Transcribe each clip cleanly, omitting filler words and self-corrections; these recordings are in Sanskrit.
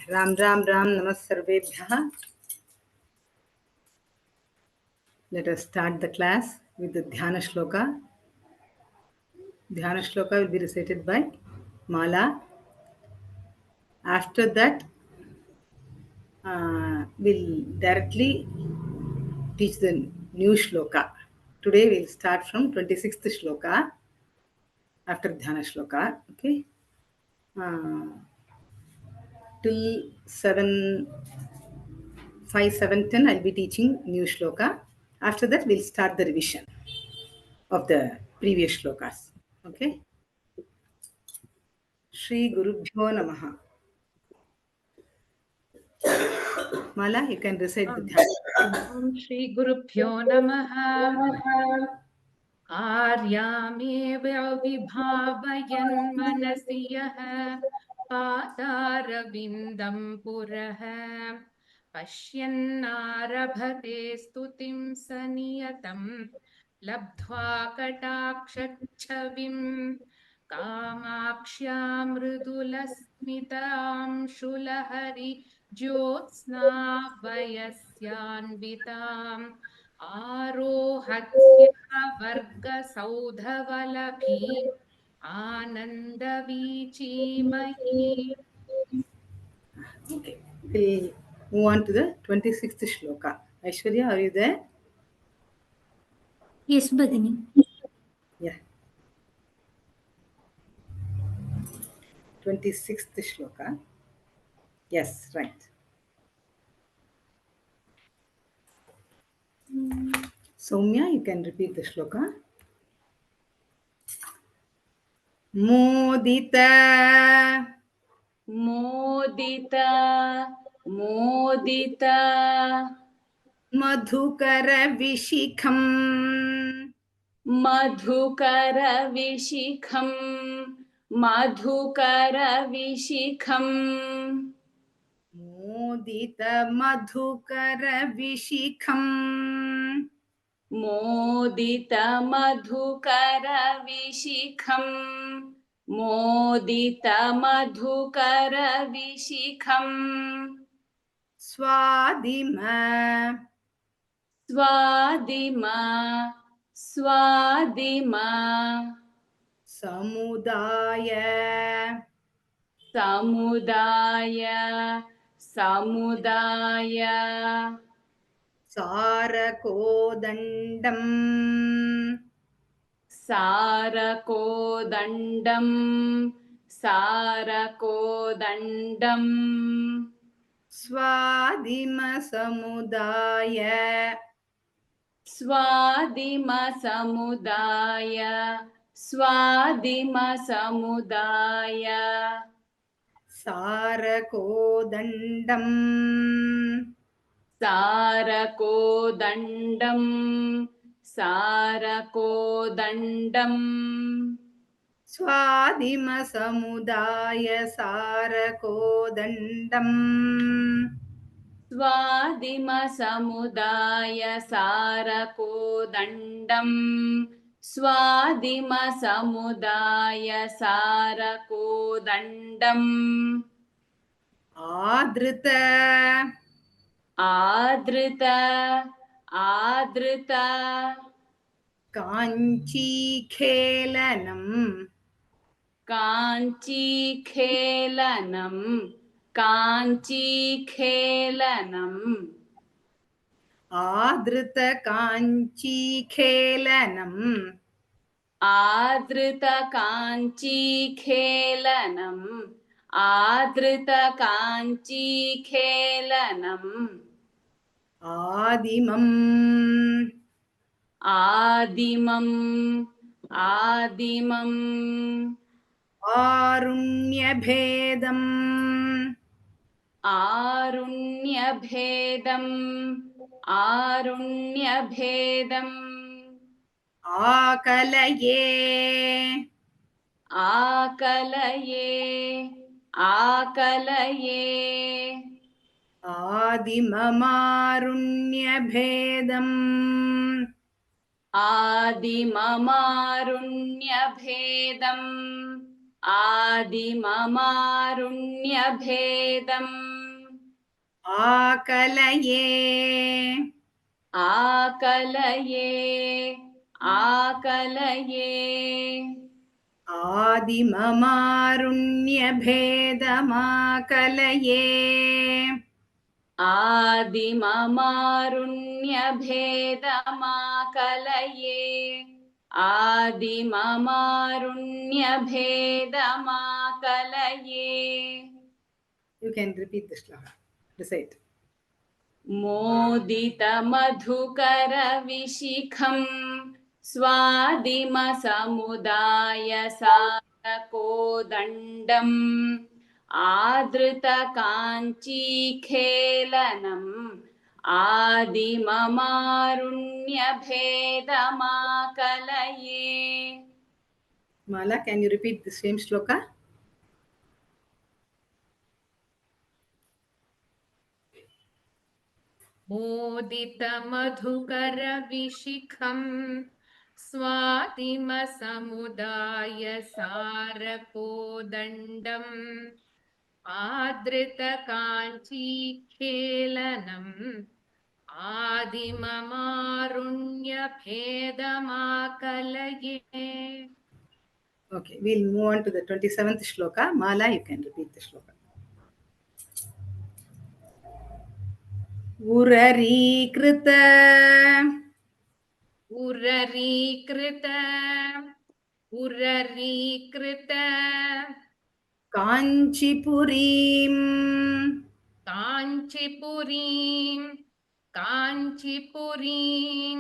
Ram Ram Ram Namasarvebhyaha. Let us start the class with the Dhyana Shloka. Dhyana Shloka will be recited by Mala. After that, we'll directly teach the new Shloka. Today we'll start from 26th Shloka after Dhyana Shloka. Okay. Till 7, 5, 7, 10, I'll be teaching new Shloka. After that, we'll start the revision of the previous shlokas. Okay. Shri Gurubhyo Namaha. Mala, you can recite the Dhyana. Om Shri Gurubhyo Namaha. आर्यामेव विभावयन् मनसि यः पादारविन्दं पुरः पश्यन्नारभते स्तुतिं स नियतं लब्ध्वा कटाक्षच्छविं कामाक्ष्यां मृदुलस्मितां शुलहरि Jyotsna वयस्यान्विताम् आरोहत्य वर्गसौधवलभीम् आनन्दवीचीमयी. Okay. We'll move on to the 26th shloka. Aishwarya, are you there? Yes, Bhagini. Yeah. 26th shloka. Yes, right. Soumya, you can repeat the shloka. Modita. Modita, modita, Madhukara Vishikham. madhukara vishikham, madhukara vishikham, Modita Madhukara Vishikham. modita madhukara vishikham, modita madhukara vishikham, Swadima. swadima, swadima, Samudaya. samudaya, samudaya, Sarakodandam. सारकोदण्डं, सारकोदण्डं, Swadima-samudaya. स्वादिमसमुदाय, स्वादिमसमुदाय, Sarakodandam. सारकोदण्डं, सारकोदण्डं, Swadima-samudaya Sarakodandam. स्वादिमसमुदाय सारकोदण्डं, स्वादिमसमुदाय सारकोदण्डम्, Adrita. आदृत, आदृत, Kanchi-khelanam. काञ्चीखेलनं, काञ्चीखेलनं, Adrita Kanchi-khelanam. आदृतकाञ्चीखेलनम्, आदृतकाञ्चीखेलनम्, Adimam. आदिमम्, आदिमम्, Arunyabhedam. आरुण्यभेदम्, आरुण्यभेदम्, Akalaye. आकलये, आकलये, Adimamarunyabhedam. आदिममारुण्यभेदम्, आदिममारुण्यभेदम्, आकलये आकलये आकलये आदिममारुण्यभेदमाकलये आदिममारुण्यभेदमाकलये आदिममारुण्यभेदमाकलये. You can repeat the shloka. Recite. मोदितमधुकरविशिखं स्वादिमसमुदायसारकोदण्डम् आदृतकाञ्चीखेलनम् आदिममारुण्यभेदमाकलये. Mala, can you repeat the same shloka? मोदितमधुकरविशिखं स्वातिमसमुदायसारकोदण्डम् आदृतकाञ्चीखेलनम् आदिममारुण्यभेदमाकलये. Okay, we'll move on to the 27th shloka. Mala, you can repeat the shloka. उररीकृत उररीकृत उररीकृत काञ्चीपुरीं काञ्चीपुरीं काञ्चीपुरीं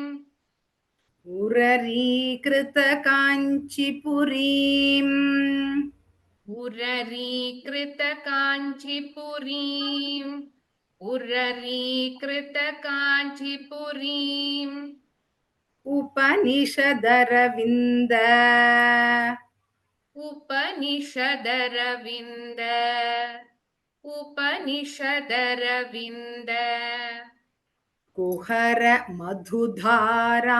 उररीकृत काञ्चीपुरीम् उररीकृत काञ्चीपुरीं उररीकृत काञ्चीपुरीं उपनिषदरविन्द उपनिषदरविन्द उपनिषदरविन्द Kuhar मधुधाराम्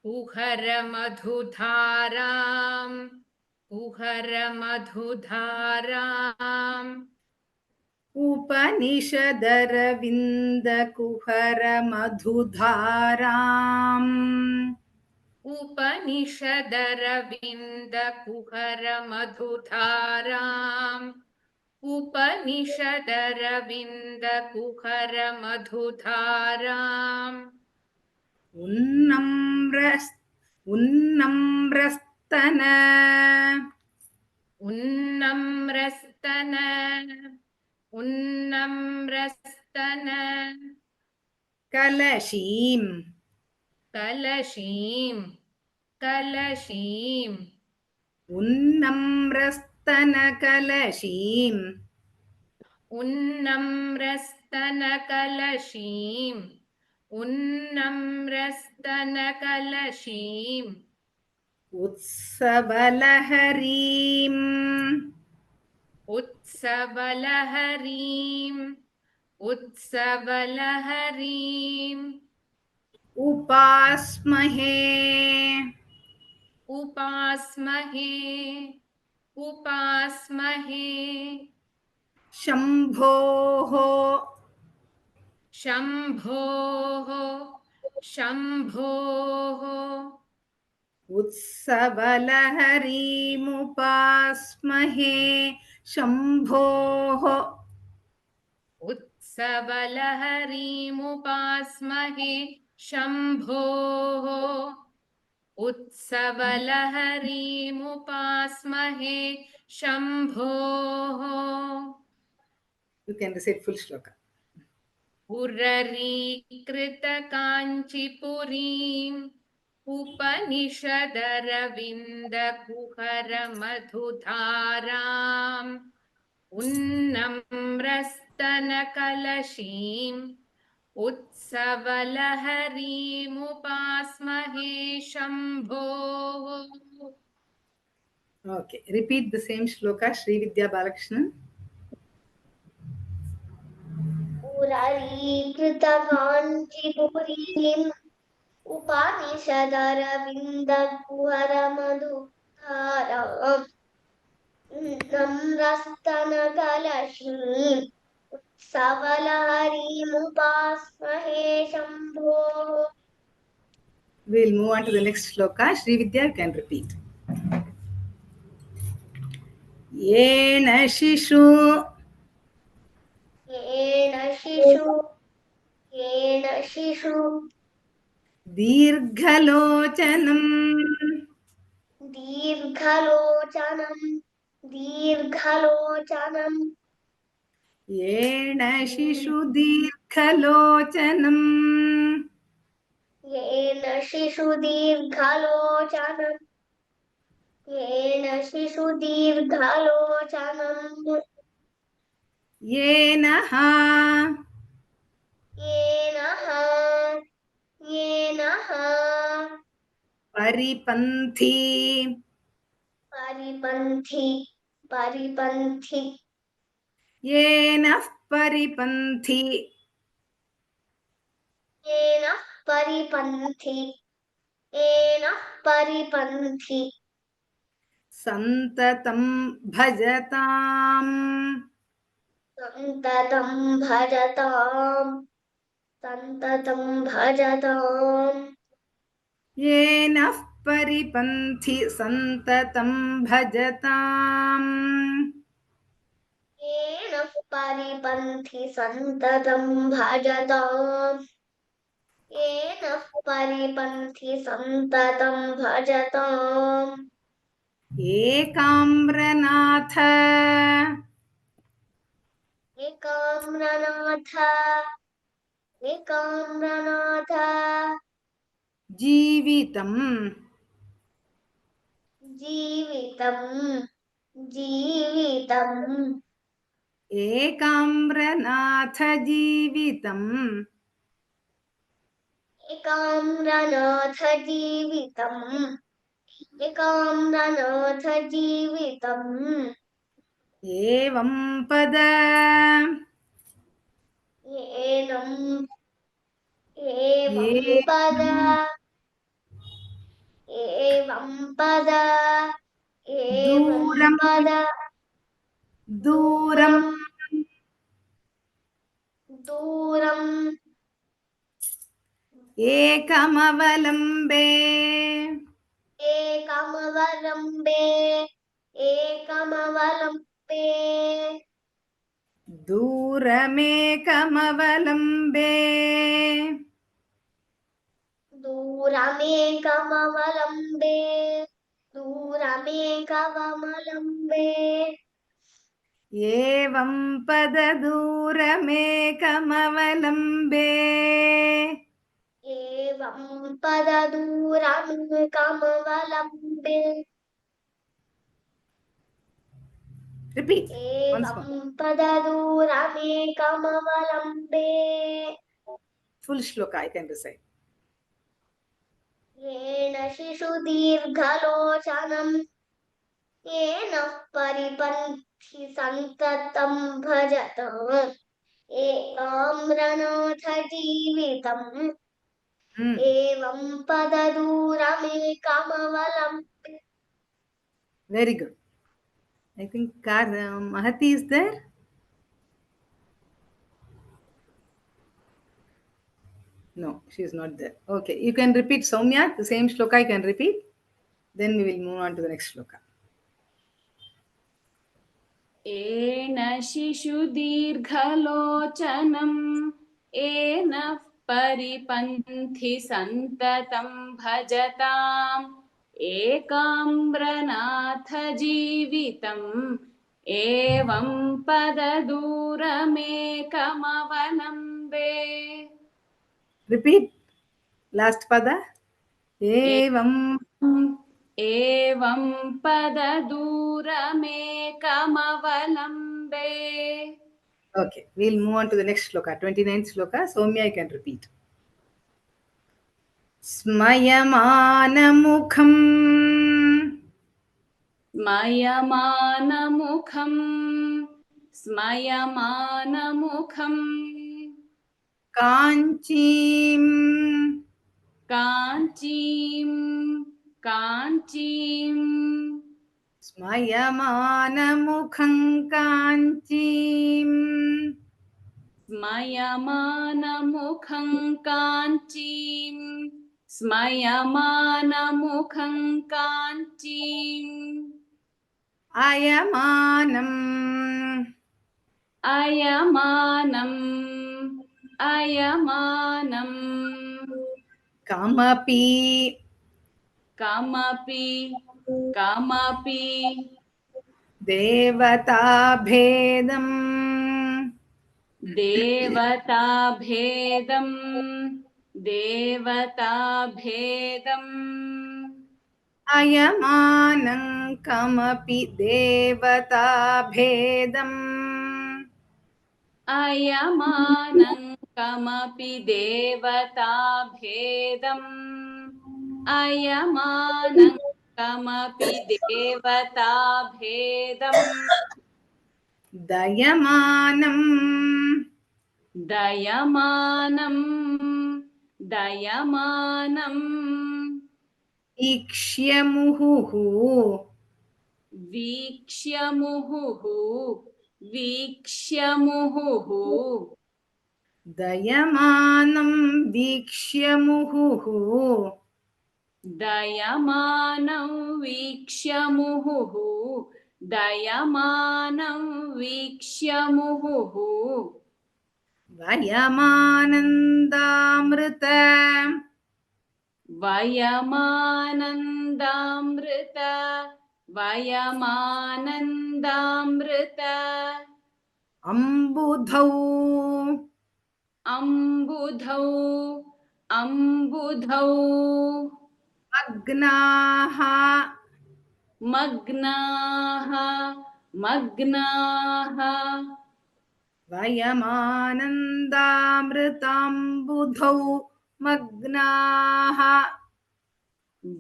Kuhar मधुधाराम् Kuhar मधुधाराम् उपनिषदरविन्द Kuhar मधुधाराम् उपनिषदरविन्द Kuhar मधुधाराम् उपनिषदरविन्द Kuhar मधुधाराम् उन्नम्रस्तन उन्नम्रस्तन उन्नम्रस्तन कलशीम् कलशीं कलशीं उन्नम्रस्तन कलशीम् उन्नम्रस्तन कलशीं उन्नम्रस्तन कलशीं उत्सवलहरीम् उत्सवलहरीं उत्सवलहरीं उपास्महे उपास्महे उपास्महे शम्भोः शम्भोः शम्भोः उत्सवलहरीमुपास्महे शम्भोः उत्सवलहरीमुपास्महे शम्भोः उत्सवलहरीमुपास्महे शम्भोः. You can recite full shloka. उररीकृत काञ्चीपुरीम् उपनिषदरविन्द Kuhar मधुधाराम् उन्नम्रस्तन कलशीम् उत्सवलहरीमुपास्महे शम्भोः. Okay, repeat the same shloka, Sri Vidya Balakrishnan. उररीकृत काञ्चीपुरीम् उपनिषदरविन्द Kuhar मधुधाराम् नम्रस्तन कलशीम् सवलहरीमुपास्महे शम्भोः We'll move on to the next shloka. Sri Vidya, you can repeat. येन शिशु येन शिशु दीर्घलोचनम् दीर्घलोचनम् येन शिशु दीर्घलोचनम् येन शिशु दीर्घलोचनम् येन येन परिपन्थी परिपन्थी येन परिपन्थी येन परिपन्थी सन्ततं भजताम् सन्ततं भजताम् येन परिपन्थी सन्ततं भजताम् येन परिपन्थी सन्ततं भजताम् येन परिपन्थी सन्ततं भजताम् एकाम्रनाथ एकाम्रनाथ जीवितम् जीवितम् एकाम्रनाथ जीवितम् एकाम्रनाथ जीवितम् एवं पद एवं पद दूरं दूरम् एकमवलम्बे दूरमेकमवलम्बे दूरमेकमवलम्बे एवं पद दूरमेकमवलम्बे एवं पददूरमेकमवलम्बे Repeat once more. एवं पददूरमेकमवलम्बे Full shloka I can recite. येन शिशुदीर्घलोचनम् येन परिपन्थी सन्ततं भजताम् एकाम्रनाथ जीवितम् एवं पददूरमेकमवलम्बे Very good. I think Mahati is there. No, she is not there. Okay, you can repeat Soumya. The same shloka I can repeat. Then we will move on to the next shloka. येन शिशुदीर्घलोचनम् येन परिपन्थि सन्ततं भजताम् एकाम्रनाथ जीवितम् एवं पददूरमेकमवलम्बे Repeat last pada. Evam एवं पददूरमेकमवलम्बे Okay, we'll move on to the next shloka, 29th shloka. Soumya, I can repeat. Smayamanamukham स्मयमानमुखम् Kanchim काञ्चीम् Smayamanamukham Kanchim स्मयमानमुखं काञ्चीम् स्मयमानमुखं काञ्चीम् अयमानम् अयमानम् कमपि कमपि देवताभेदम् देवताभेदम् अयमानं कमपि देवताभेदम् अयमानं कमपि देवताभेदम् अयमानं कमपि देवताभेदम् दयमानम् दयमानम् ईक्ष्यमुहुः वीक्ष्यमुहुः दयमानं वीक्ष्यमुहुः दयमानं वीक्ष्यमुहुः वयमानन्दामृत वयमानन्दामृत अम्बुधौ अम्बुधौ मग्नाः मग्नाः वयमानन्दामृताम्बुधौ मग्नाः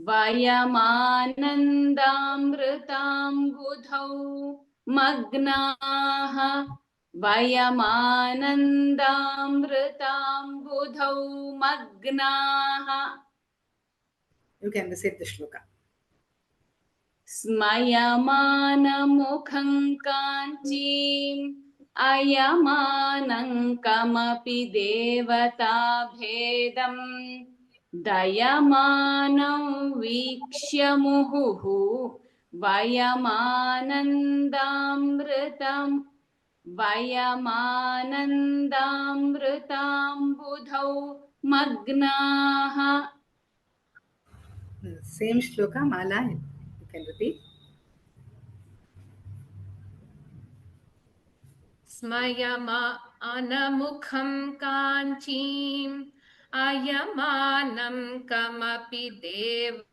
वयमानन्दामृताम्बुधौ मग्नाः वयमानन्दामृताम्बुधौ मग्नाः You can recite the shloka. स्मयमानमुखं काञ्चीम् अयमानं कमपि देवताभेदम् दयमानं वीक्ष्य मुहुः वयमानन्दामृताम्बुधौ मग्नाः Same shloka, Mala. You can repeat. स्मयमानमुखं काञ्चीम् अयमानं कमपि देवताभेदम्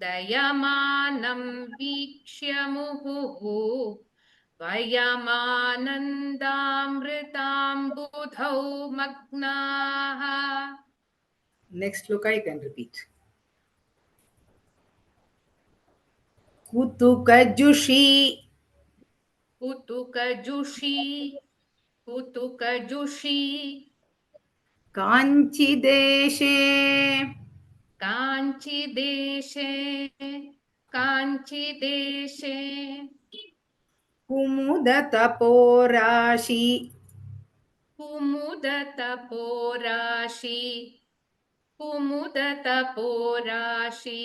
दयमानं वीक्ष्य मुहुः वयमानन्दामृताम्बुधौ मग्नाः Next shloka you can repeat. कुतुकजुषी कुतुकजुषी काञ्चिदेशे काञ्चिदेशे कुमुदतपोराशि कुमुदतपोराशि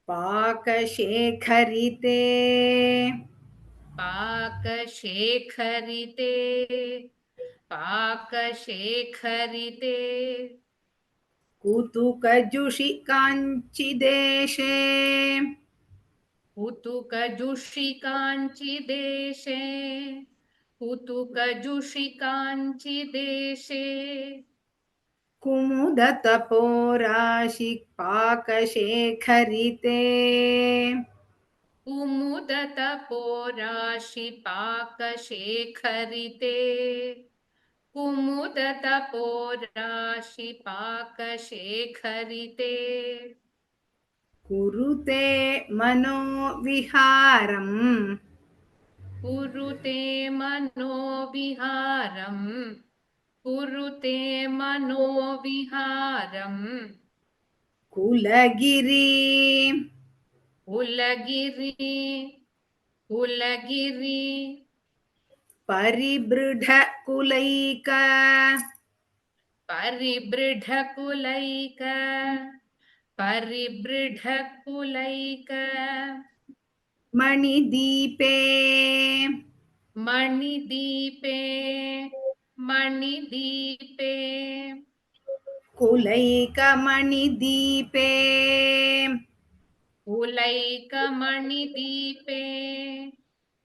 पाकशेखरिते पाकशेखरिते कुतुकजुषि काञ्चिदेशे कुतुकजुषि काञ्चिदेशे कुमुदतपोराशि पाकशेखरिते कुमुदतपोराशि पाकशेखरिते कुरुते मनोविहारम् कुरुते मनोविहारम् कुलगिरि कुलगिरि परिबृढकुलैक परिबृढकुलैक परिबृढकुलैक मणिदीपे मणिदीपे मणिदीपे कुलैकमणिदीपे कुलैकमणिदीपे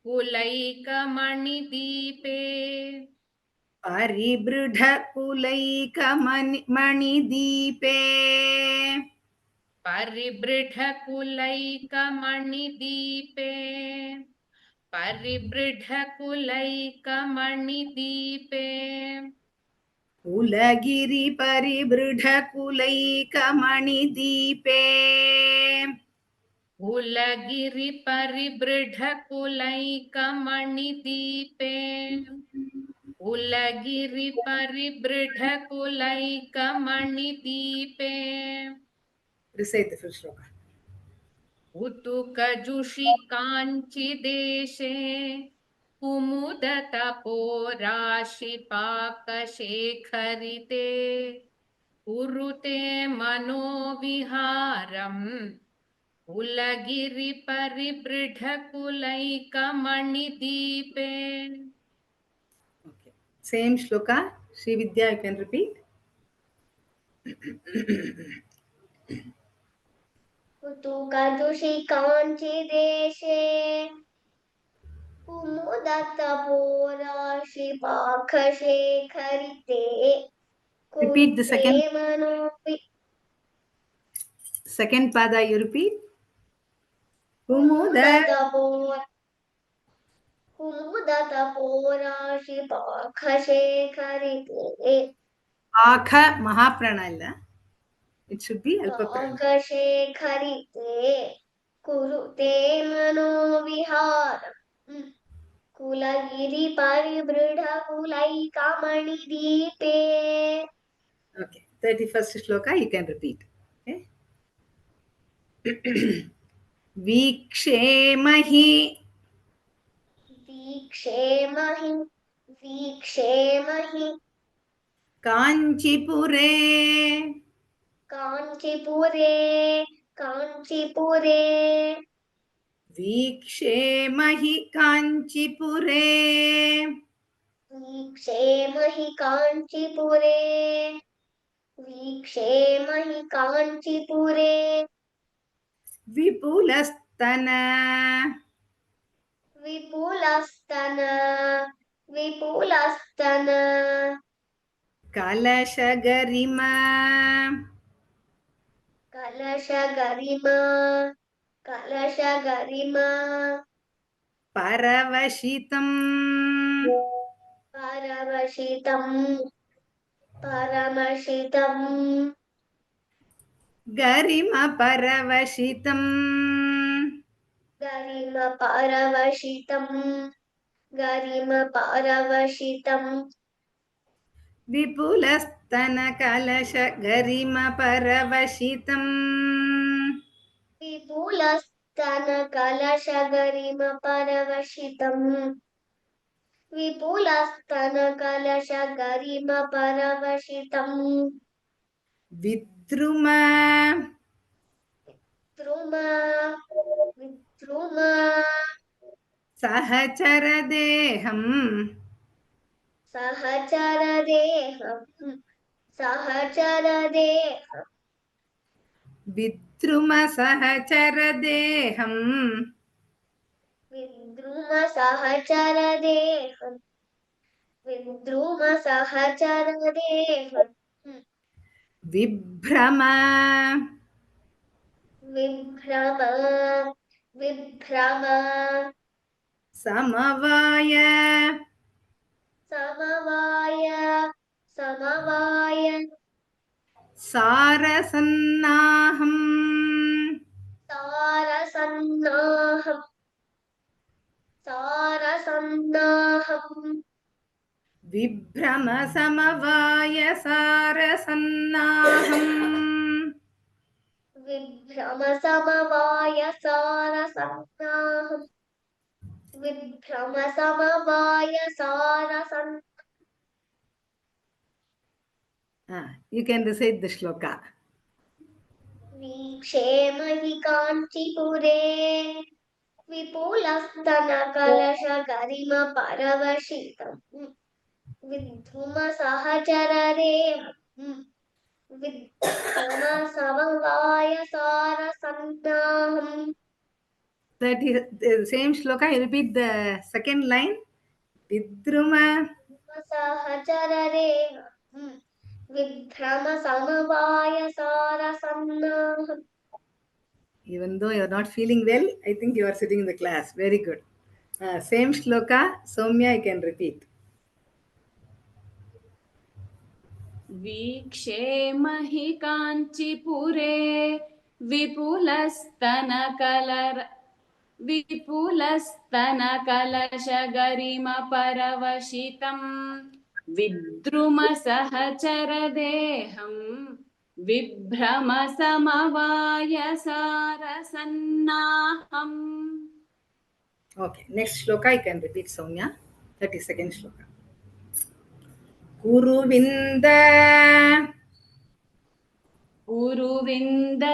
कुलैकमणिदीपे परिबृढकुलैकमणिदीपे परिबृढकुलैकमणिदीपे परिबृढकुलैकमणिदीपे कुलगिरिपरिबृढकुलैकमणिदीपे कुलगिरिपरिबृढकुलैकमणिदीपे कुलगिरिपरिबृढकुलैकमणिदीपे Recite the full shloka. उतुकजुषि काञ्चिदेशे कुमुदतपोराशिपाकशेखरिते कुरुते मनोविहारम् कुलगिरिपरिबृढकुलैकमणिदीपे. Okay. Same shloka. Sri Vidya, you can repeat. कुतुकजुषि काञ्चिदेशे कुमुदतपोराशिपाकशेखरिते Repeat the second मनोपि second pada. You repeat. Kumuda कुमुदतपोराशिपाकशेखरिते Akha Mahaprana illa. It should be Alpa Prana. पाकशेखरिते कुरुते मनोविहारम् कुलगिरिपरिबृढकुलैकमणिदीपे. Okay. 31st shloka you can repeat. Okay. वीक्षेमहि वीक्षेमहि वीक्षेमहि काञ्चीपुरे काञ्चीपुरे काञ्चीपुरे वीक्षेमहि काञ्चीपुरे वीक्षेमहि काञ्चीपुरे वीक्षेमहि काञ्चीपुरे विपुलस्तन विपुलस्तन विपुलस्तन कलशगरिमा कलशगरिमा कलशगरिमा परवशितम् परमशितम् परमशितम् गरिमा परवशितम् गरिम परवशितम् गरिम परवशितम् विपुलस्तन कलश गरिमा परवशितम् विपुलस्तन कलशगरिम परवशितम् विपुलस्तन कलशगरिम परवशितम् विद्रुम विद्रुम विद्रुम सहचरदेहम् सहचरदेहम् सहचरदेहम् विद्रुम सहचरदेहम् विद्रुम सहचरदेहम् विद्रुम सहचरदेहम् विभ्रम विभ्रम विभ्रम समवाय समवाय समवाय सारसन्नाहम् सारसन्नाहम् सारसन्नाहम् विभ्रम समवाय सारसन्नाहम् विभ्रम समवाय सारसन्नाहम् विभ्रमसमवायसारसन् You can recite the shloka. वीक्षेम हि काञ्चीपुरे विपुलस्तनकलशगरिमपरवशितम् विद्धुमसहचररेवम् विद्धुमसमवायसारसन्नाहम्. That is the same shloka. You repeat the second line. Vidruma. सहचररेवम् विभ्रमसमवायसारसन्नाहम्. Even though you are not feeling well, I think you are sitting in the class. Very good. Same shloka. Soumya, you can repeat. वीक्षेम हि काञ्चीपुरे विपुलस्तनकलशगरिमपरवशितम् विद्रुमसहचरदेहम् विभ्रमसमवायसारसन्नाहम्. Okay. Next shloka you can repeat, Soumya. 32nd shloka. Kuruvinda. कुरुविन्द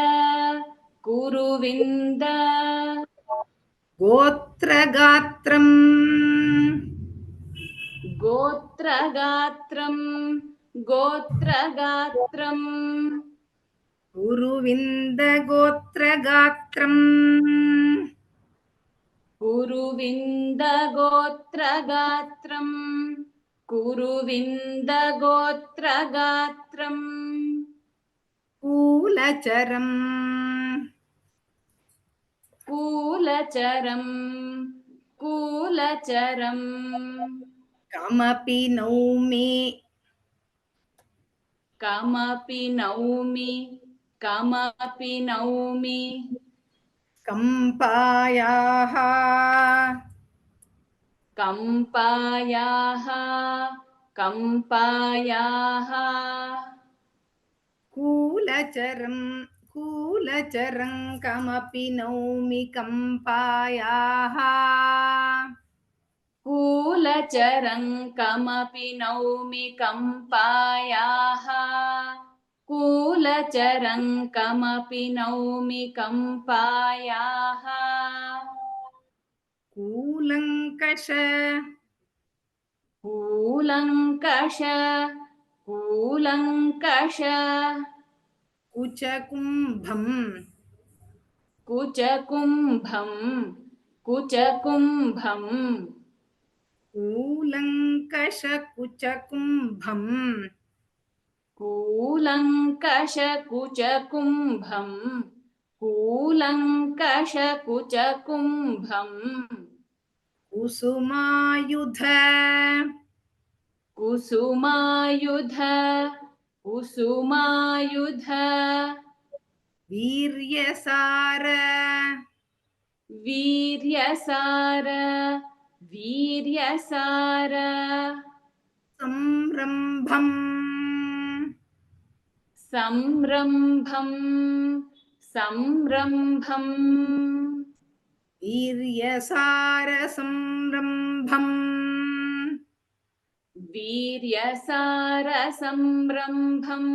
कुरुविन्द Gotragatram. गोत्रगात्रं गोत्रगात्रं Kuruvinda Gotragatram. कुरुविन्द गोत्रगात्रं कुरुविन्द गोत्रगात्रं Kulacharam. कूलचरं कूलचरं Kamapi Naumi. कमपि नौमि कमपि नौमि Kampayaha. कम्पायाः कम्पायाः Kulacharam. Kulacharam Kamapi Naumi Kampayaha. कूलचरं कमपि नौमि कम्पायाः कूलचरं कमपि नौमि कम्पायाः Kulankasha. कूलङ्कष कूलङ्कष Kuchakumbham. कुचकुम्भं कुचकुम्भं Kulankasha Kuchakumbham. कूलङ्कषकुचकुम्भं कूलङ्कषकुचकुम्भं Kusumayudha. कुसुमायुध कुसुमायुध Viryasara. वीर्यसार वीर्यसार Samrambham. संरम्भं संरम्भं Viryasara Samrambham. वीर्यसारसंरम्भं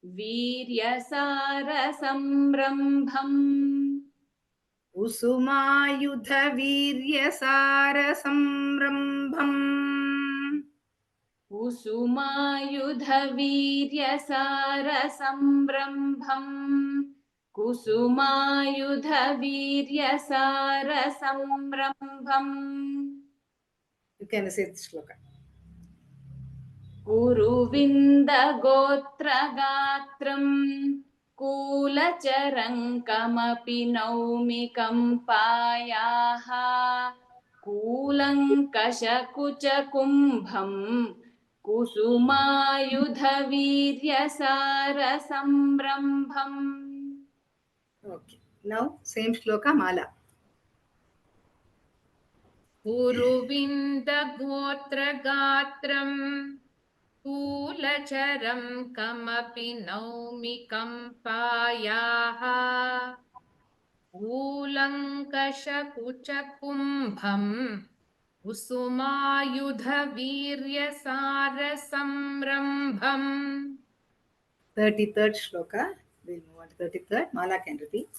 वीर्यसारसंरम्भम् Kusumayudha Viryasara Samrambham. कुसुमायुधवीर्यसारसंरम्भम् कुसुमायुधवीर्यसारसंरम्भम् You can say this shloka. कुरुविन्दगोत्रगात्रं कूलचरं कमपि नौमि कम्पायाः कूलङ्कषकुचकुम्भं कुसुमायुधवीर्यसारसंरम्भम्. Okay. Now same shloka Mala. उरुविन्दगोत्रगात्रं कूलचरं कमपि नौमि कम्पायाः ऊलङ्कषकुचकुम्भम् कुसुमायुधवीर्यसारसंरम्भम् 33rd shloka. We'll move on to 33rd. Mala can repeat.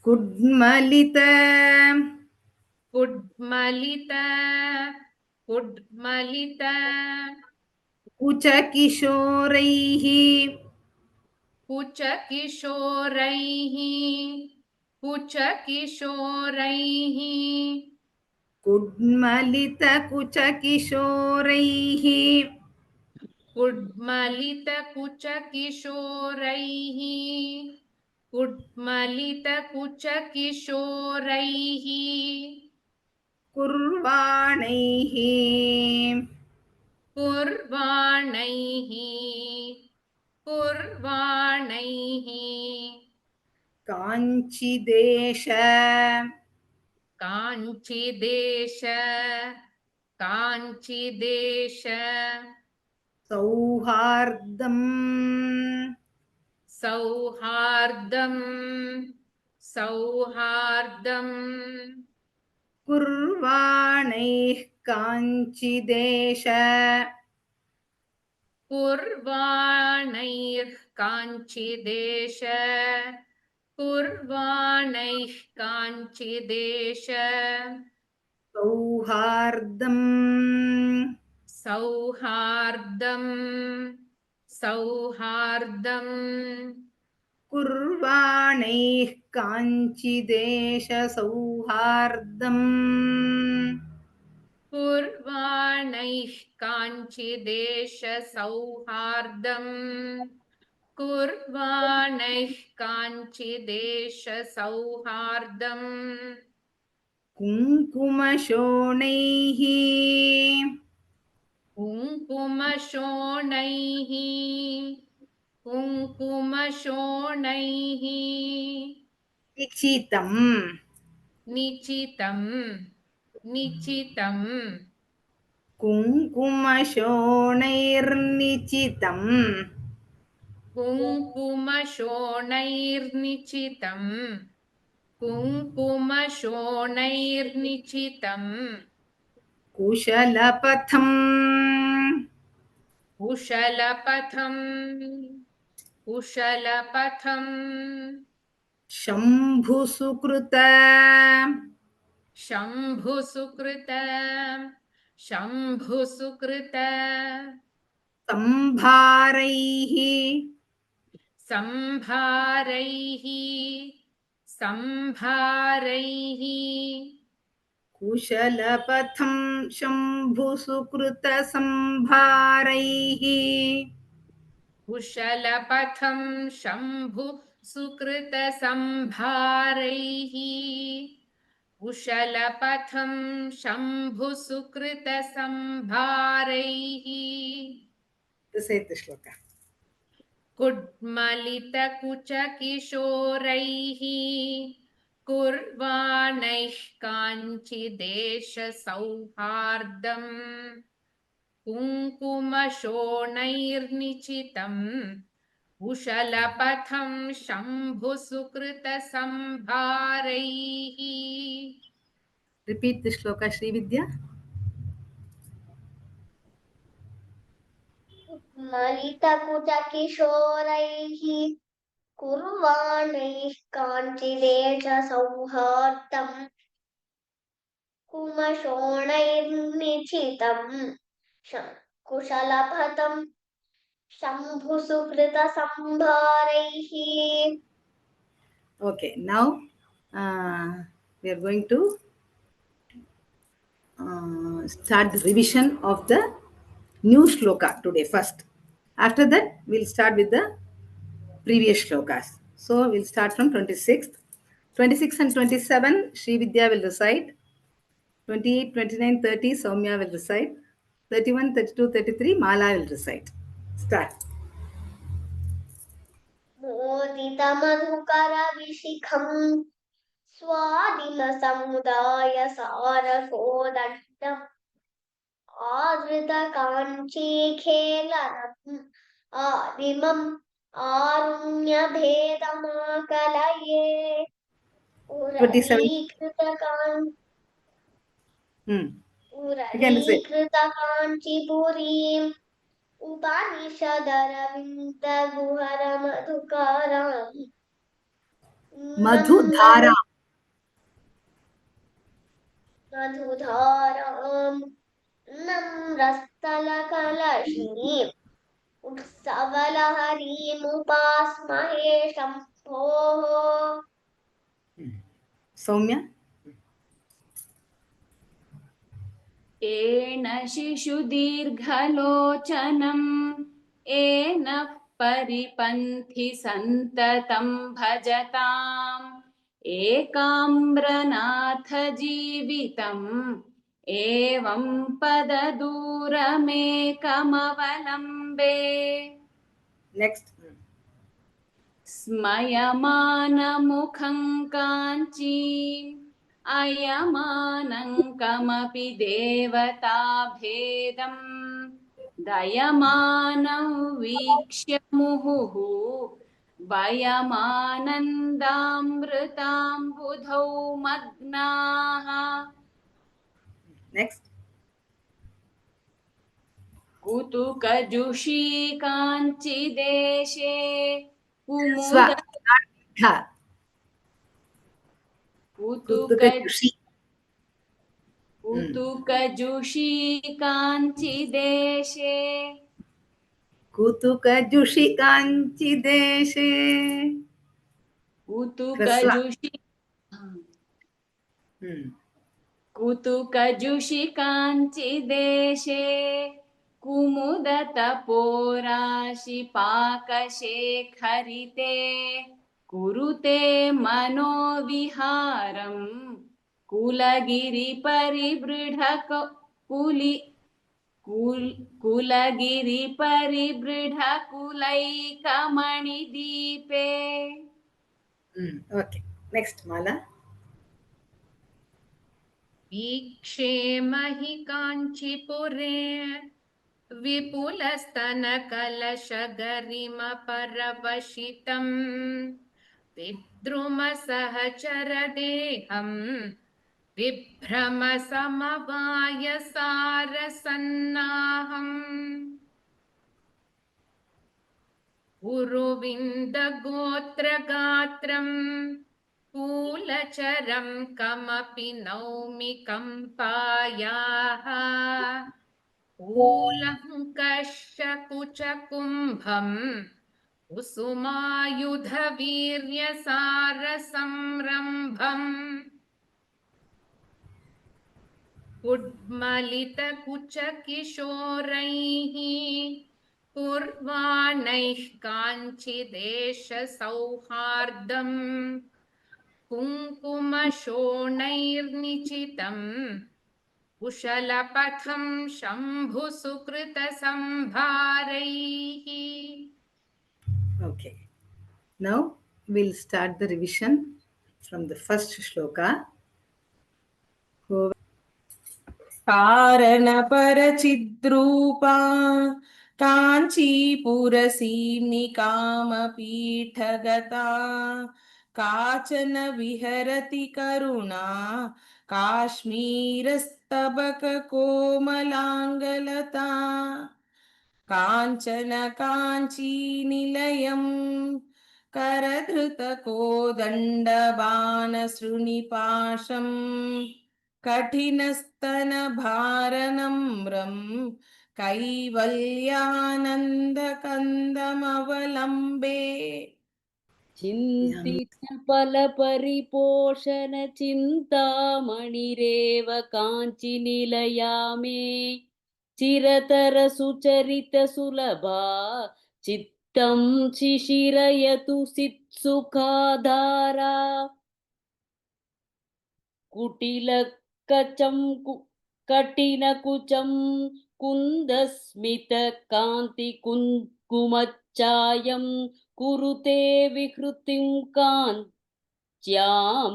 Kudmalita कुड्मलित कुड्मलित कुचकिशोरैः कुचकिशोरैः कुचकिशोरैः कुड्मलितकुचकिशोरैः कुड्मलितकुचकिशोरैः कुड्मलितकुचकिशोरैः कुर्वाणैः कुर्वाणैः कुर्वाणैः काञ्चिदेश काञ्चिदेश काञ्चिदेश सौहार्दम् सौहार्दम् सौहार्दम् कुर्वाणैः काञ्चिदेश कुर्वाणैः काञ्चिदेश कुर्वाणैः काञ्चिदेश सौहार्दम् सौहार्दम् सौहार्दम् कुर्वाणैः काञ्चिदेश सौहार्दम् कुर्वाणैः काञ्चिदेश सौहार्दम् कुर्वाणैः काञ्चिदेश सौहार्दम् कुङ्कुमशोणैः कुङ्कुमशोणैः कुङ्कुमशोणैः निचितम् निचितम् निचितम् कुङ्कुमशोणैर्निचितम् कुङ्कुमशोणैर्निचितम् कुङ्कुमशोणैर्निचितम् कुशलपथम् कुशलपथम् कुशलपथम् शम्भुसुकृत शम्भुसुकृत शम्भुसुकृत सम्भारैः सम्भारैः सम्भारैः कुशलपथं शम्भुसुकृतसम्भारैः कुशलपथं शम्भुसुकृतसम्भारैः कुशलपथं शम्भुसुकृतसम्भारैः This is the shloka. कुड्मलितकुचकिशोरैः कुर्वाणैः काञ्चिदेश सौहार्दम् कुङ्कुमशोणैर्निचितम् कुशलपथं शम्भुसुकृतसम्भारैः Repeat the shloka, Sri Vidya. मलितकुचकिशोरैः कुर्वाणैः काञ्चिदेश सौहार्दम् कुमशोणैर्निचितम् कुशलपथम् शम्भुसुकृतसम्भारैः. Okay, now we are going to start the revision of the new shloka today first. After that, we'll start with the previous shlokas. So we'll start from 26th. 26 and 27, Sri Vidya will recite. 28, 29, 30, Soumya will recite. 31, 32, 33, Mala will recite. Start. मोदितमधुकरविशिखम् स्वादिमसमुदाय सारसोदण्डम् आदृतकाञ्चीखेलनम् आदिमम् आरुण्यभेदमाकलये 27. Again, say. उरलीकृतकाञ्चीपुरीम् उपनिषदरविन्दगुहरमधुकाराम् Madhudhara. मधुधाराम् नम्रस्थलकलशीम् उत्सवलहरीमुपास्महे शम्भोः Soumya. येन शिशुदीर्घलोचनम् येन परिपन्थि सन्ततं भजताम् एकाम्रनाथ जीवितम् एवं पददूरमेकमवलम्बे Next. स्मयमानमुखं काञ्चीम् अयमानं कमपि देवताभेदम् दयमानं वीक्ष्य मुहुः वयमानन्दामृताम्बुधौ मग्नाः Next. कुतुकजुषी काञ्चिदेशे Swa. कुमुद Dha. कुतुकजुषी Kutukajushi. काञ्चिदेशे Kutukajushi kanchi deshe. कुतुकजुषि Hmm. कुतुकजुषि काञ्चिदेशे कुमुदतपोराशि पाकशेखरिते कुरुते मनोविहारम् कुलगिरिपरिबृढकुलैकमणिदीपे Okay. Next, Mala. वीक्षेमहि काञ्चीपुरे विपुलस्तनकलशगरिमपरवशितम् विद्रुमसहचरदेहम् विभ्रमसमवायसारसन्नाहम् उरुविन्दगोत्रगात्रम् कूलचरं कमपि नौमि कम्पायाः कूलङ्कषकुचकुम्भम् कुसुमायुधवीर्यसारसंरम्भम् उड्मलितकुचकिशोरैः पूर्वाणैः काञ्चिदेशसौहार्दम् कुङ्कुमशोणैर्निचितम् कुशलपथं शम्भुसुकृतसम्भारैः Okay. Now we'll start the revision from the first shloka. कारणपरचिद्रूपा काञ्चीपुरसीम्निकामपीठगता काचन विहरति करुणा काश्मीरस्तबककोमलाङ्गलता काञ्चन काञ्चीनिलयम् करधृतकोदण्डबाणसृणिपाशम् कठिनस्तनभारनम्रं कैवल्यानन्दकन्दमवलम्बे चिन्तितफलपरिपोषणचिन्तामणिरेव काञ्चिनिलया मे चिरतरसुचरितसुलभा चित्तं शिशिरयतु सित्सुखाधारा कठिनकुचं कुन्दस्मितकान्तिकुङ्कुमच्चायं कुरुते विहृतिं काञ्च्यां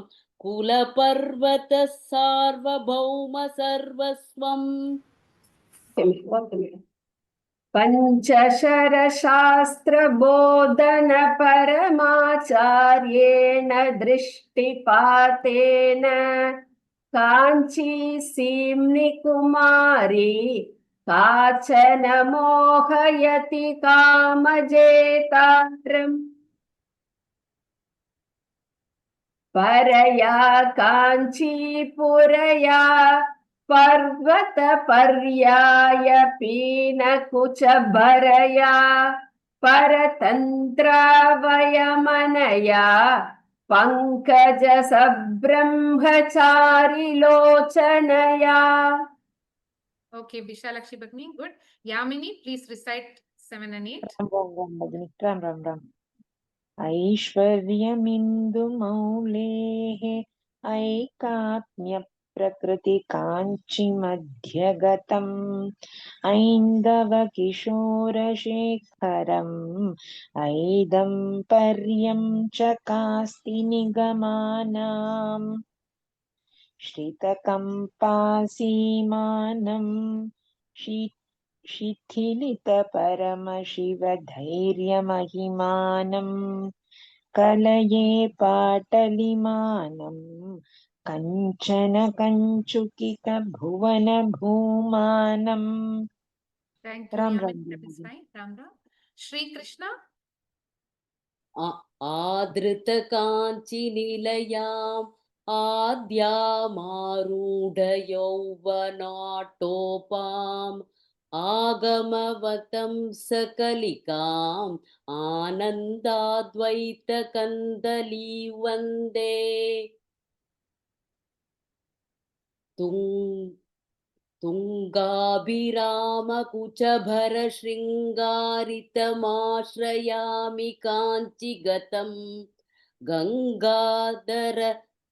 कुलपर्वतः सार्वभौम सर्वस्वम् पञ्चशरशास्त्रबोधन परमाचार्येण दृष्टिपातेन काञ्ची सीम्नि कुमारी काचन मोहयति कामजेतारम् परया काञ्चीपुरया पर्वतपर्याय पीनकुचभरया परतन्त्रावयमनया पङ्कजसब्रह्मचारिलोचनया. Okay, Vishalakshi Bhagini, good. Yamini, please recite 7 and 8. Ram. ऐश्वर्यमिन्दुमौलेः ऐकात्म्यप्रकृतिकाञ्चिमध्यगतम् ऐन्दवकिशोरशेखरम् ऐदम्पर्यं चकास्ति निगमानाम् श्रितकम्पासीमानं शिथिलितपरमशिवधैर्यमहिमानं कलये पाटलिमानं कञ्चन कञ्चुकितभुवनभूमानम्. Thank you, Ram, Yamini. Ram, That is Ram. fine. Ram Ram. Shri Krishna. आदृतकाञ्चिनिलयाम् आद्यामारूढयौवनाटोपाम् आगमवतं सकलिकाम् आनन्दाद्वैतकन्दली वन्दे तुङ्गाभिरामकुचभरशृङ्गारितमाश्रयामि काञ्चिगतं Gangadhar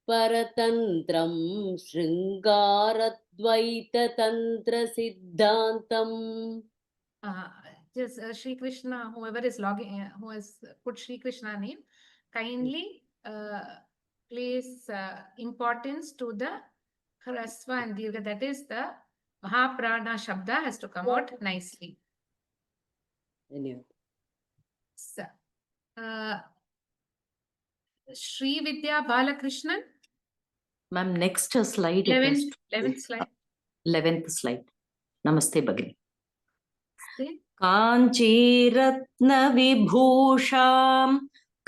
परतन्त्रं शृङ्गारद्वैततन्त्रसिद्धान्तम्. Just Shri Krishna, whoever is logging, who has put Shri Krishna name, kindly place importance to the Hrasva and Dirgha. That is the Mahaprana Shabda has to come out nicely. Anyway. So, Shri Vidya Balakrishnan. Ma'am, next slide. 11th slide. 11th slide. Namaste Bhagini. See? काञ्चीरत्नविभूषां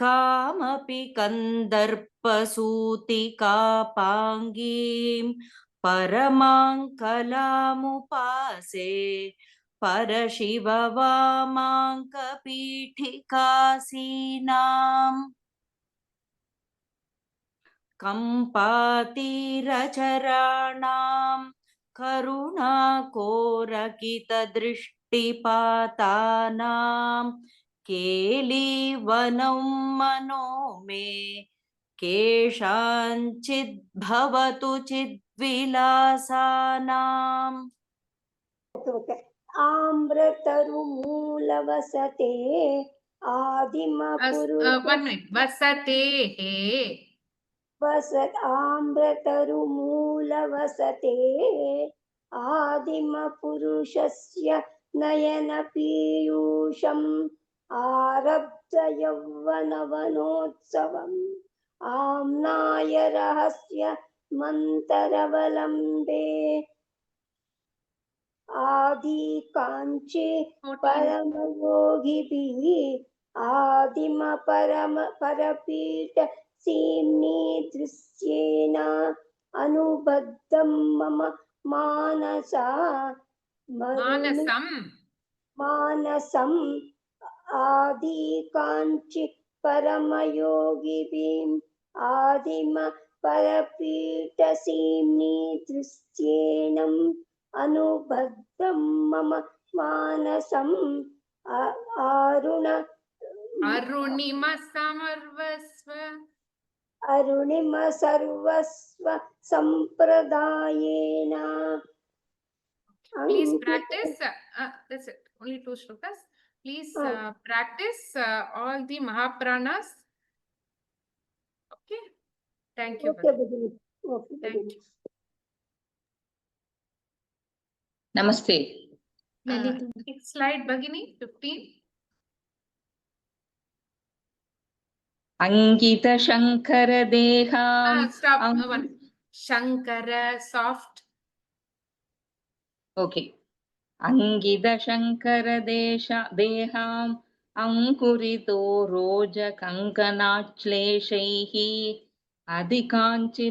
कामपि कन्दर्पसूतिकापाङ्गीं परमां कलामुपासे परशिववामाङ्कपीठिकासीनाम् कम्पातीरचराणां करुणाकोरकितदृष्टिपातानां केलीवनं मनो मे केषाञ्चिद्भवतु चिद्विलासानाम्. आम्रतरुमूलवसते आदिमपुरुष 1 minute. Vasatehe. आम्रतरुमूलवसते आदिमपुरुषस्य नयनपीयूषम् आरब्धयौवनवनोत्सवम् आम्नाय रहस्य मन्तरवलम्बे आदिकाञ्ची परमयोगिभिः आदिमपरपीठ सीम्नि दृश्येन अनुबद्धं मम मानसम् आदिकाञ्ची परमयोगिभिम् आदिमपरपीठ सीम्नि दृश्येन अनुबद्धं मम मानसम् अरुणिम सर्वस्व संप्रदायेन. Please practice. That's it. Only 2 shlokas. Please practice all the Mahapranas. Okay. Thank you. Okay. Thank you. Namaste. Next slide, Bhagini, 15. अङ्कितशङ्करदेहाम् Stop. One. Shankara, soft. Okay देहाम् अङ्कुरितो रोजकङ्कणाश्लेषैः अधिकाञ्चि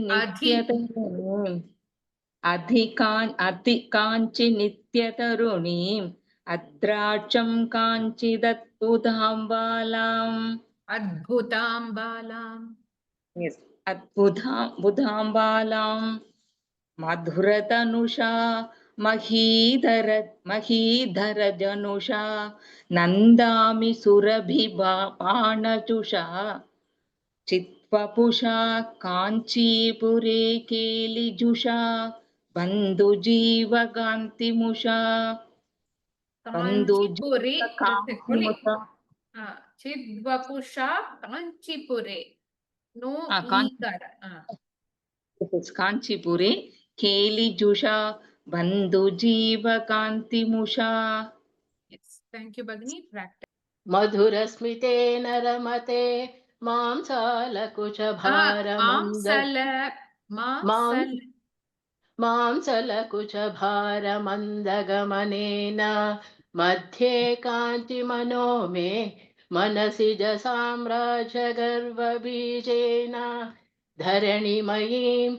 नित्यतरुणीम् अद्राक्षं काञ्चिदद्भुतां बालाम् Adbhutam balam. Yes, बुधां बालां मधुरतनुषा महीधरजनुषा नन्दामि सुरभिबाणचुषा चित्वपुषा काञ्चीपुरे केलिजुषा बन्धुजीवकान्तिमुषा Kanchipuri. कान्तिमुषा Chidvapusha Kanchipure. No ikara. काञ्चीपुरे केलिजुषा बन्धुजीवकान्तिमुषा. Yes. Thank you, Bhagini. Practice. मधुरस्मितेन रमते मांसलकुचभारमन्दगमनेन मध्ये कान्तिमनो मे मनसि साम्राज्यगर्वबीजेन धरणिमयीं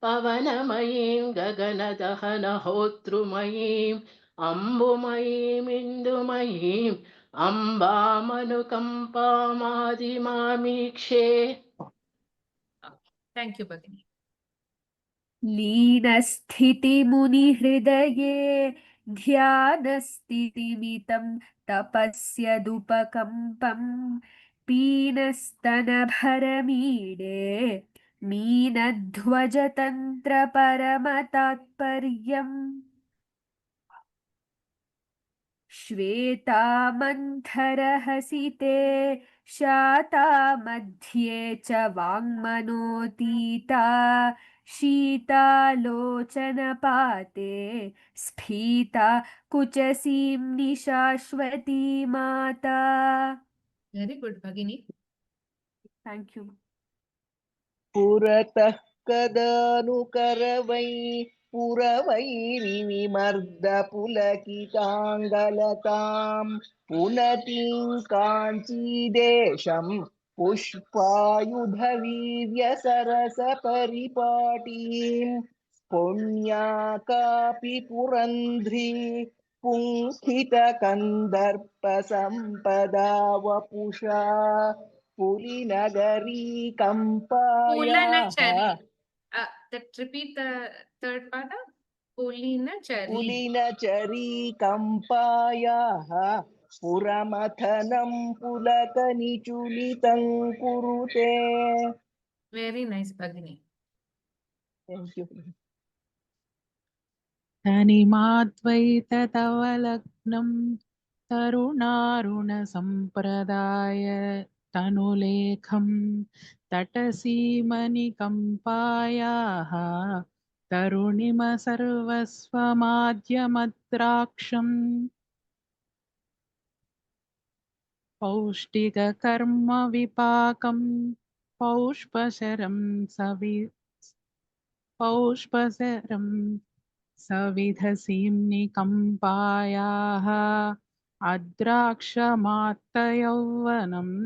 पवनमयीं गगनदहनहोतृमयीं अम्बुमयीमिन्दुमयीम् अम्बामनुकम्पामादिमामीक्षे. Thank you, Bhagini. लीनस्थितिमुनिहृदये ध्यानस्थितिमितं तपस्यदुपकम्पं पीनस्तनभरमीडे मीनध्वजतन्त्रपरमतात्पर्यम् श्वेतामन्थरहसिते शाता मध्ये च वाङ्मनोतीता शीतालोचनपाते स्फीता कुचसीं निशाश्वती माता. Very good, Bhagini. Thank you. पुरतः कदानुकरवै पुरवैरिविमर्दपुलकिताङ्गलतां पुनतीं काञ्चीदेशं पुष्पायुधवीर्यसरसपरिपाटीं पुण्या कापि पुरन्ध्री पुंस्थितकन्दर्पसम्पदा वपुषा पुलिनगरी Pulanachari. Repeat the third part. पुलिनचरी कम्पायाः पुरमथनं पुलकनिचुलितं कुरुते. Very nice, Bhagini. Thank you. तनिमाद्वैततवलग्नं तरुणारुणसम्प्रदाय तनुलेखं तटसीमनिकम्पायाः तरुणिमसर्वस्वमाद्यमद्राक्षम् पौष्टिककर्मविपाकं पौष्पशरं सविधसीम्निकम्पायाः अद्राक्षमात्तयौवनम्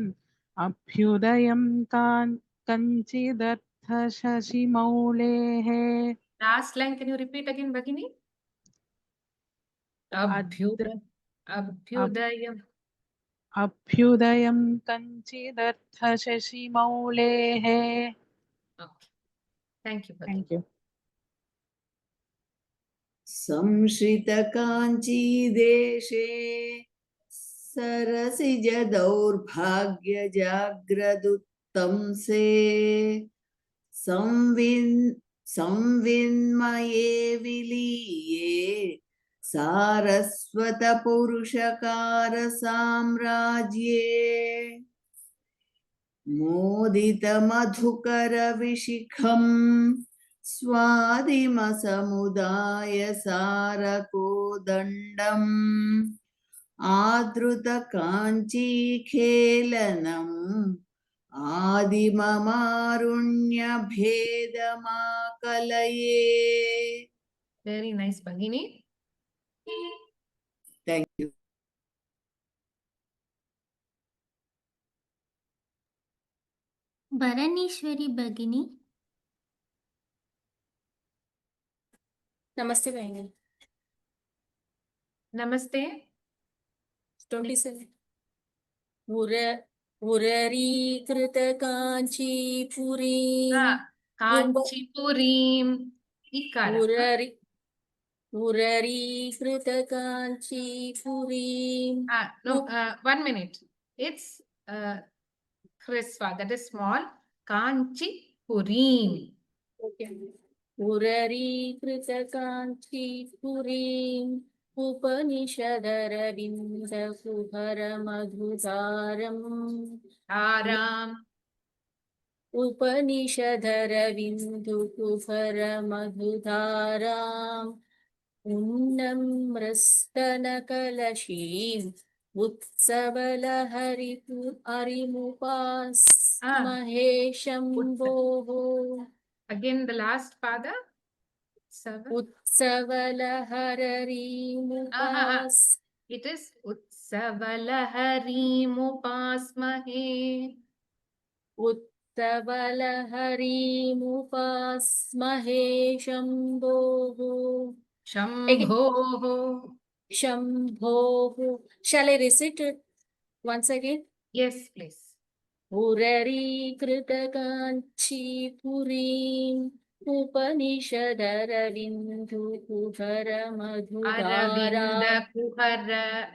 अभ्युदयं कञ्चिदर्थशशिमौलेः. Last line, can you repeat again, Bhagini? अभ्युदयं कञ्चिदर्थशशिमौलेः. Okay. Thank you, Bhagini. Thank you. संश्रितकाञ्चीदेशे सरसिजदौर्भाग्यजाग्रदुत्तंसे संविन्मये विलीये सारस्वतपुरुषकारसाम्राज्ये मोदितमधुकरविशिखं स्वादिमसमुदाय सारकोदण्डम् आदृतकाञ्चीखेलनम् आदिममारुण्यभेदमाकलये. Very nice, Bhagini. Thank you. ಭರನೇಶ್ವರಿ ಭಗಿನಿ. Namaste, Bhagini. Namaste. 27. Uraríkrita-kanchipuriṃ. Kanchipurim. Ikara. Uraríkrita-kanchipuriṃ. No, 1 minute. It's Hrisva, that is small. Kanchipurim. Okay. Uraríkrita-kanchipuriṃ. Upanishadaravindakuharamadhusaram. Aram. Upanishadaravindukuharamadhusaram. Unnamrastanakalashim. Utsavalaharipu arimupas. Maheshambhoho. Again, the last pada. Utsavalaharimupas. It is Utsavalaharimupas-mahe. Utsavalaharimupas-mahe Shambhoho. Shambhoho. Shambhoho. Shall I recite it once again? Yes, please. Uraríkrita-kanchipuriṃ. Upanishadaravindukuharamadhudaram.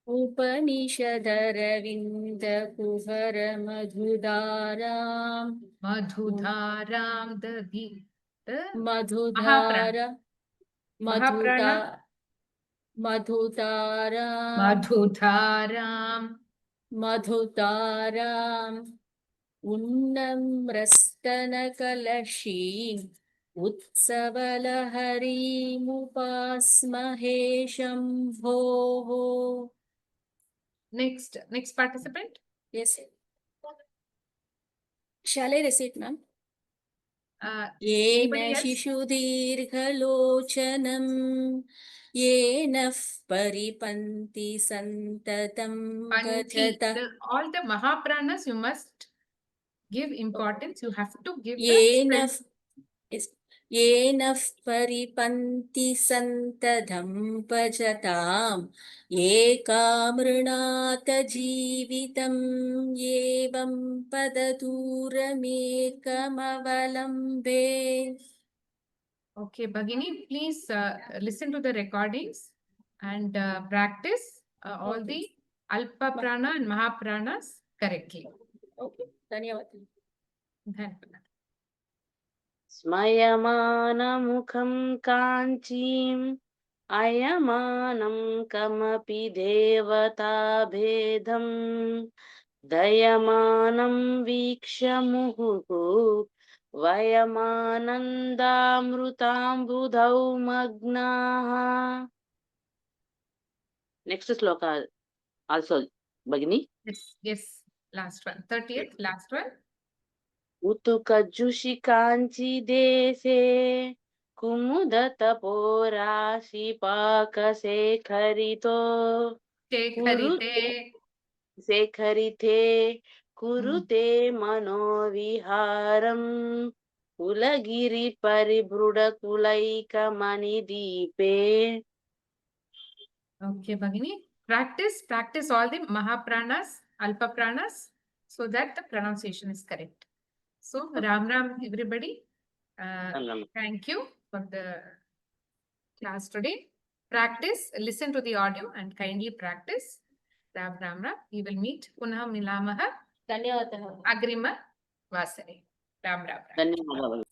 Upanishadaravindakuharamadhudaram. Madhudaram, the Madhudara. Mahaprana. Madhutaram. Madhutaram. Madhutaram. Unnamrastanakalashim. Utsavalaharimupas-mahe Shambhoho. Next participant. Yes. Shall I recite, ma'am? Anybody Yena else? shishudirghalochanam. Yenah paripanti santatam Panti. gachata. All the Mahapranas you must give importance. You have to give Yenah the Yenah paripanti santadam pajatam. Ekamrunata jeevitam. Yevam padaturamekamavalambhe. Okay, Bhagini, please listen to the recordings and practice all the Alpa Prana and Mahapranas correctly. Okay, ಧನ್ಯವಾದ. स्मयमानमुखं काञ्चीम् अयमानं कमपि देवताभेदम् दयमानं वीक्ष्य मुहुः वयमानन्दामृताम्बुधौ मग्नाः. Next sloka also, Bhagini. Yes, last one. 30th, last one. उतुकजुषि काञ्ची देशे कुमुदतपोराशिपाकशेखरितो शेखरिते कुरुते मनोविहारम् कुलगिरिपरिभृढकुलैकमणिदीपे. Okay, Bhagini. Practice all the Mahapranas, Alpa Pranas, so that the pronunciation is correct. So, Ram everybody. Thank you for the class today. Practice, listen to the audio and kindly practice. Ram. We will meet. Punah milamaha. ಧನ್ಯವಾದ. Agrima Vasare. Ram. ಧನ್ಯವಾದಗಳು.